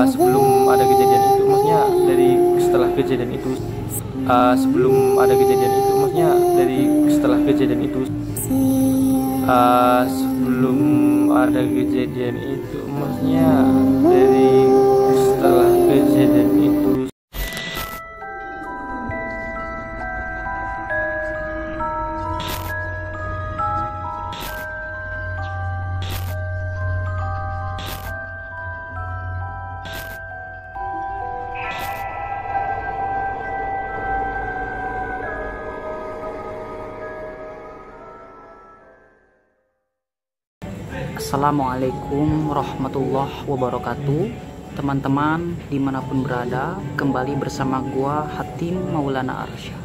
sebelum ada kejadian itu, maksudnya dari setelah kejadian itu, sebelum ada kejadian itu, maksudnya dari setelah kejadian itu, sebelum ada kejadian itu, maksudnya dari setelah kejadian itu. Assalamualaikum warahmatullahi wabarakatuh. Teman-teman dimanapun berada, kembali bersama gua Hatim Maulana Arsya.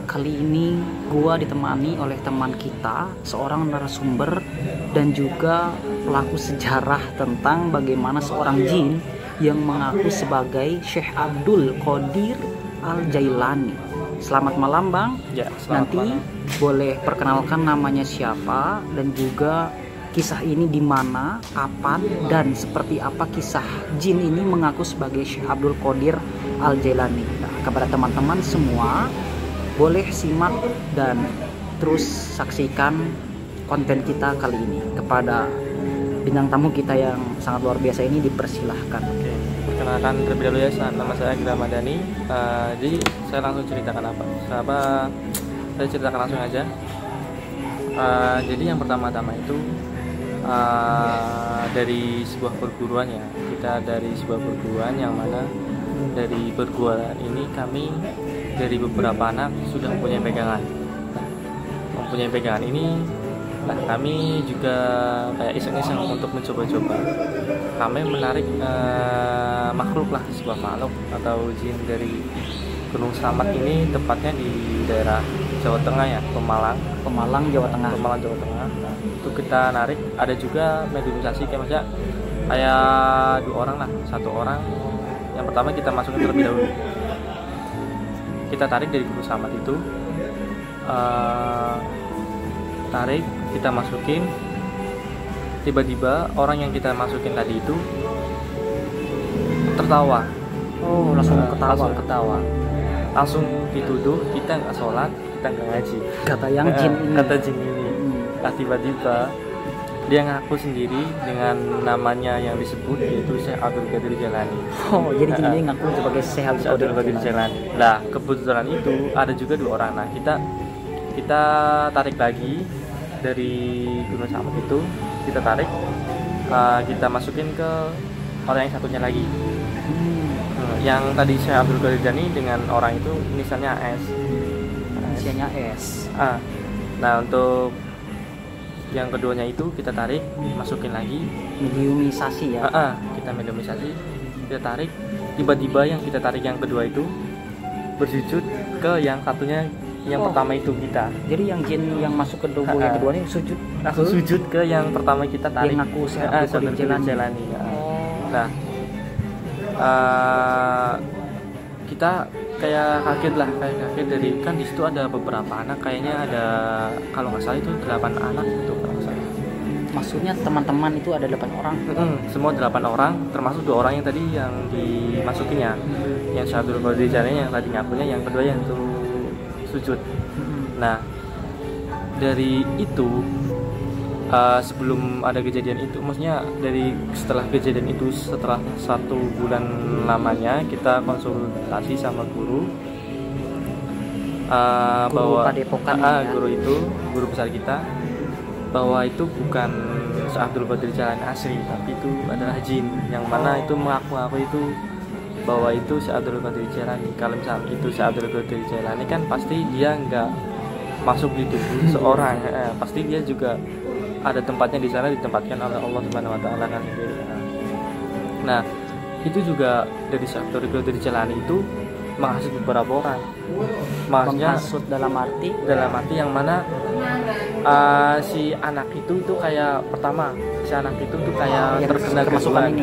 Kali ini gua ditemani oleh teman kita, seorang narasumber dan juga pelaku sejarah tentang bagaimana seorang jin yang mengaku sebagai Syekh Abdul Qadir Al-Jailani. Selamat malam Bang. Ya, selamat Nanti malam. boleh perkenalkan namanya siapa dan juga kisah ini di mana, kapan, dan seperti apa kisah jin ini mengaku sebagai Syekh Abdul Qadir Al-Jailani. Nah, kepada teman-teman semua, boleh simak dan terus saksikan konten kita kali ini. Kepada bintang tamu kita yang sangat luar biasa ini dipersilahkan. Oke, perkenalkan terlebih dahulu ya, nama saya Gira Madani. Jadi saya langsung ceritakan saya ceritakan langsung aja. Jadi yang pertama-tama itu dari sebuah perguruan ya, kita dari sebuah perguruan yang mana dari perguruan ini kami dari beberapa anak sudah mempunyai pegangan ini. Nah, kami juga kayak iseng-iseng untuk mencoba-coba. Kami menarik makhluk lah, sebuah makhluk atau jin dari Gunung Slamet ini, tepatnya di daerah Jawa Tengah ya, Pemalang, Jawa Tengah. Nah, itu kita narik. Ada juga mediumisasi kayak dua orang lah, satu orang. Yang pertama kita masukin terlebih dahulu. Kita tarik dari Gunung Slamet itu, kita masukin. Tiba-tiba orang yang kita masukin tadi itu tertawa. Oh, langsung ketawa. Langsung dituduh kita nggak sholat, kita nggak ngaji. Kata yang jin ini. Kata jin ini. Nah, tiba-tiba dia ngaku sendiri dengan namanya yang disebut, yaitu Syekh Abdul Qadir Jailani. Oh, jadi jin ini ngaku sebagai Syekh Abdul Qadir Jailani. Nah, kebetulan itu ada juga dua orang. Nah, kita tarik lagi dari Gunung Slamet itu, kita tarik, kita masukin ke orang yang satunya lagi. Yang tadi Syekh Abdul Qadir Jailani dengan orang itu inisialnya S. Inisialnya S. Nah, untuk yang keduanya itu kita tarik, masukin lagi. Mediumisasi ya. Kita mediumisasi, kita tarik. Tiba-tiba yang kita tarik yang kedua itu bersujud ke yang satunya, yang pertama itu kita. Jadi yang jin yang masuk ke tubuh yang kedua ini sujud, langsung sujud ke yang pertama kita tarik. Yang ngaku Syekh Abdul Qadir Jailani. Nah, kita kayak kaget dari, kan di situ ada beberapa anak, kayaknya ada, kalau nggak salah itu 8 anak itu kalau nggak salah. Maksudnya teman-teman itu ada 8 orang? Semua 8 orang, termasuk 2 orang yang tadi yang dimasukinnya, yang Syekh Abdul Qadir Jailani yang tadi ngakunya, yang kedua yang itu sujud. Nah, dari itu sebelum ada kejadian itu, maksudnya dari setelah kejadian itu, setelah 1 bulan lamanya kita konsultasi sama guru, bahwa guru besar kita, bahwa itu bukan Syekh Abdul Qadir Jailani asli, tapi itu adalah jin yang mana itu mengaku itu bahwa itu Syekh Abdul Qadir Jailani. Kalau misalnya itu Syekh Abdul Qadir Jailani kan pasti dia nggak masuk di tubuh seorang, pasti dia juga ada tempatnya di sana, ditempatkan oleh Allah Subhanahu wa taala kan sendiri. Nah, itu juga dari Syekh Abdul Qadir Jailani itu menghasut beberapa orang. Maksudnya menghasut dalam arti yang mana si anak itu tuh kayak pertama, si anak itu tuh kayak terkena kesukaan.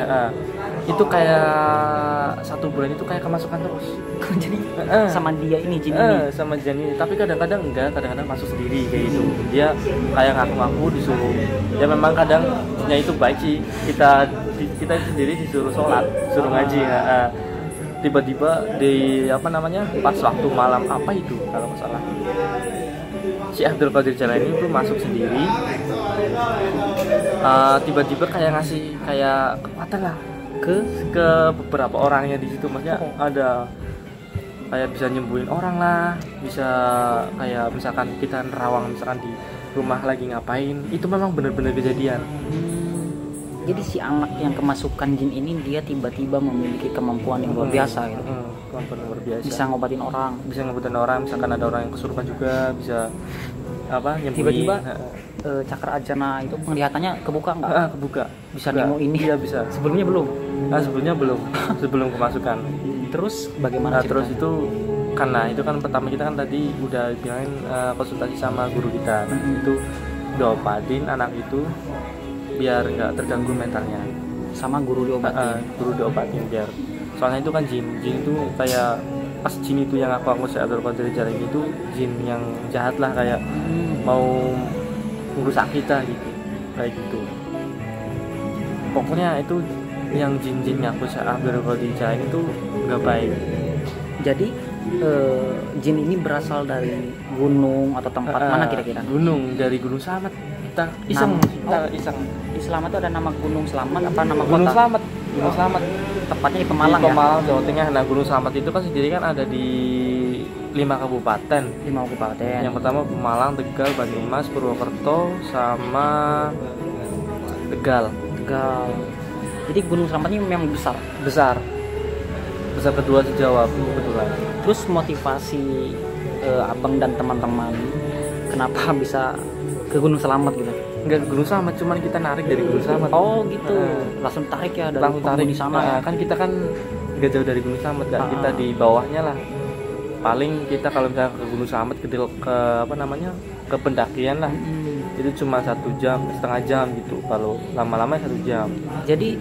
itu kayak 1 bulan itu kayak kemasukan terus. Jadi sama dia ini jin ini. Sama jin ini, tapi kadang-kadang enggak, kadang-kadang masuk sendiri kayak gitu. Dia kayak ngaku-ngaku disuruh. Ya memang kadang jinnya itu baik sih. Kita sendiri disuruh sholat, disuruh ngaji. Tiba-tiba di pas waktu malam apa itu kalau nggak salah, si Abdul Qadir Jailani itu masuk sendiri. Tiba-tiba kayak ngasih kayak kekuatan lah ke beberapa orangnya di situ. Maksudnya ada kayak bisa nyembuhin orang lah, bisa kayak misalkan kita nerawang misalkan di rumah lagi ngapain, itu memang benar-benar kejadian. Jadi si anak yang kemasukan jin ini dia tiba-tiba memiliki kemampuan yang luar biasa gitu. Kemampuan luar biasa. Bisa ngobatin orang, misalkan ada orang yang kesurupan juga bisa nyembuhin. Tiba-tiba cakra ajana itu penglihatannya kebuka nggak? Kebuka. Bisa nemu ini? Iya bisa. Sebelumnya belum? Sebelumnya belum. Sebelum kemasukan. Terus bagaimana? Terus itu karena itu kan pertama kita kan tadi udah bilangin konsultasi sama guru kita. Itu udah obatin anak itu biar nggak terganggu mentalnya. Sama guru diobatin? Guru diobatin biar. Soalnya itu kan jin itu kayak pas jin itu yang aku si Abdul Qadir Jailani itu jin yang jahat lah, kayak mau merusak kita gitu, kayak gitu. Pokoknya itu yang jin-jinnya aku si Abdul Qadir Jailani itu nggak baik. Jadi jin ini berasal dari gunung atau tempat mana kira-kira? Gunung, dari Gunung Slamet. Kita iseng. Di Slamet itu ada nama Gunung Slamet apa nama Gunung kota? Slamet. Gunung Slamet. Tepatnya di Pemalang di Pemalang, Jawa Tengah. Nah, Gunung Slamet itu kan sendiri kan ada di 5 kabupaten. 5 kabupaten. Yang pertama Pemalang, Tegal, Banyumas, Purwokerto, sama Tegal. Jadi Gunung Slamet ini memang besar Kedua sejauh kebetulan. Terus motivasi abang dan teman-teman kenapa bisa ke Gunung Slamet gitu? Enggak ke Gunung Slamet, cuman kita narik dari Gunung Slamet. Oh gitu. Langsung tarik ya dari di sana. Kan kita kan nggak jauh dari Gunung Slamet, kan kita di bawahnya lah. Paling kita kalau misalnya ke Gunung Slamet ke pendakian lah. Itu cuma 1 jam, setengah jam gitu. Kalau lama-lama 1 jam. Jadi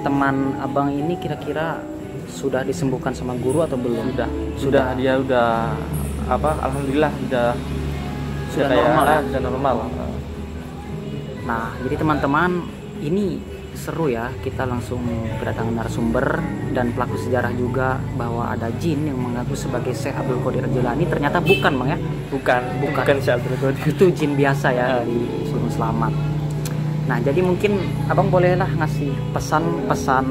teman abang ini kira-kira sudah disembuhkan sama guru atau belum? Sudah. Dia udah alhamdulillah sudah normal ya? Sudah normal. Nah, jadi teman-teman, ini seru ya, kita langsung kedatangan narasumber dan pelaku sejarah juga bahwa ada jin yang mengaku sebagai Syekh Abdul Qadir Jailani. Ternyata bukan Bang ya? Bukan Syekh Abdul Qadir. Itu jin biasa ya dari Gunung Slamet. Nah, jadi mungkin abang bolehlah ngasih pesan-pesan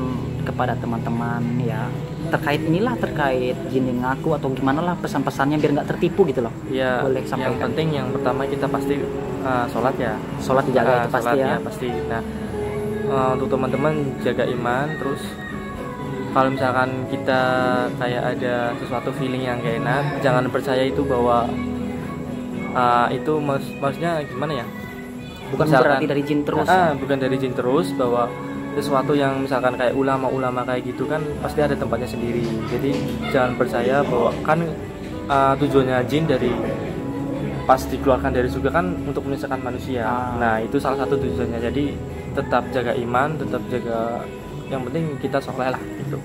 kepada teman-teman ya terkait jin yang ngaku atau gimana lah, pesan-pesannya biar nggak tertipu gitu loh. Ya, boleh sampaikan. Yang penting yang pertama kita pasti sholat dijaga itu pasti ya. Pasti. Nah, untuk teman-teman jaga iman, terus kalau misalkan kita kayak ada sesuatu feeling yang gak enak, jangan percaya itu bahwa itu maksudnya gimana ya? Bukan berarti dari jin terus. Bukan dari jin terus, bahwa sesuatu yang misalkan kayak ulama-ulama kayak gitu kan pasti ada tempatnya sendiri. Jadi jangan percaya bahwa kan tujuannya jin dari pas dikeluarkan dari surga kan untuk menyesatkan manusia. Nah, itu salah satu tujuannya. Jadi tetap jaga iman, tetap jaga, yang penting kita soleh lah gitu.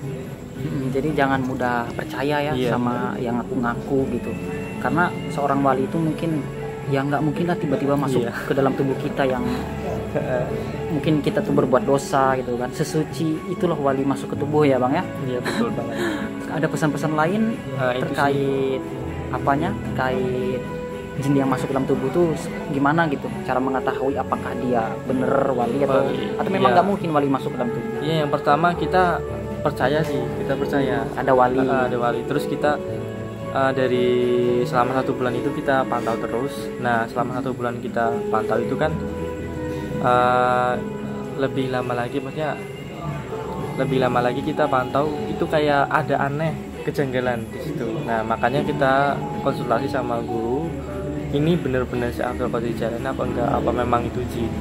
Jadi jangan mudah percaya ya sama yang ngaku-ngaku gitu. Karena seorang wali itu mungkin ya nggak mungkin lah tiba-tiba masuk ke dalam tubuh kita yang mungkin kita tuh berbuat dosa gitu kan. Sesuci itulah wali masuk ke tubuh ya Bang ya. Iya betul banget. Ada pesan-pesan lain terkait terkait jin yang masuk dalam tubuh tuh gimana gitu? Cara mengetahui apakah dia bener wali atau memang nggak mungkin wali masuk ke dalam tubuh? Iya, yang pertama kita percaya ada wali. Terus kita dari selama 1 bulan itu kita pantau terus. Nah, selama 1 bulan kita pantau itu kan lebih lama lagi kita pantau itu kayak ada aneh, kejanggalan di situ. Nah, makanya kita konsultasi sama guru, ini benar-benar si Abdul Qadir Jailani apa enggak, apa memang itu jin.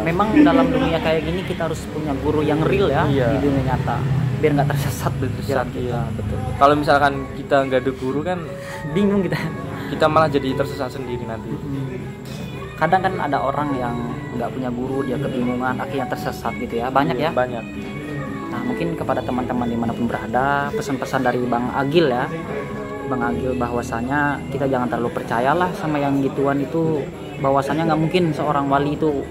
Memang dalam dunia kayak gini kita harus punya guru yang real ya, di dunia nyata, biar nggak tersesat kita. Betul. Kalau misalkan kita nggak ada guru kan bingung kita malah jadi tersesat sendiri nanti. kadang kan ada orang yang nggak punya guru, dia kebingungan, akhirnya tersesat gitu ya, banyak ya. Banyak. Nah mungkin kepada teman-teman dimanapun berada, pesan-pesan dari Bang Agil ya, Bang Agil, bahwasanya kita jangan terlalu percayalah sama yang gituan itu, bahwasanya nggak mungkin seorang wali itu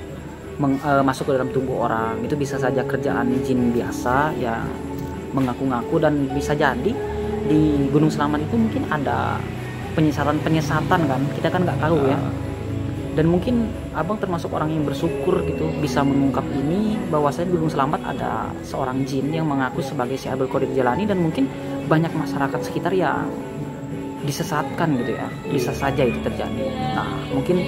masuk ke dalam tubuh orang. Itu bisa saja kerjaan jin biasa yang mengaku-ngaku, dan bisa jadi di Gunung Selamat itu mungkin ada penyesatan kan, kita kan nggak tahu ya. Dan mungkin abang termasuk orang yang bersyukur gitu bisa mengungkap ini, bahwasanya di Gunung Selamat ada seorang jin yang mengaku sebagai Syekh Abdul Qadir Jailani, dan mungkin banyak masyarakat sekitar yang disesatkan gitu ya, bisa saja itu terjadi. Nah mungkin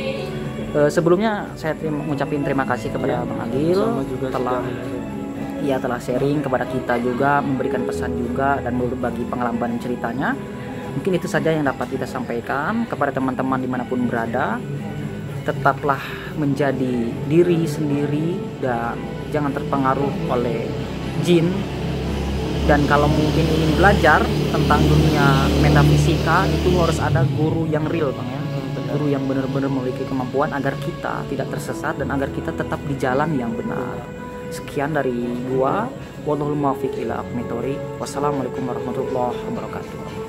sebelumnya saya mengucapkan terima kasih kepada Bang Agil telah sharing kepada kita juga, memberikan pesan juga, dan berbagi pengalaman ceritanya. Mungkin itu saja yang dapat kita sampaikan kepada teman-teman dimanapun berada. Tetaplah menjadi diri sendiri dan jangan terpengaruh oleh jin. Dan kalau mungkin ingin belajar tentang dunia metafisika, itu harus ada guru yang real Bang ya, guru yang benar-benar memiliki kemampuan agar kita tidak tersesat dan agar kita tetap di jalan yang benar. Sekian dari gua, wallahul muwaffiq ila aqwamit thoriq. Wassalamualaikum warahmatullahi wabarakatuh.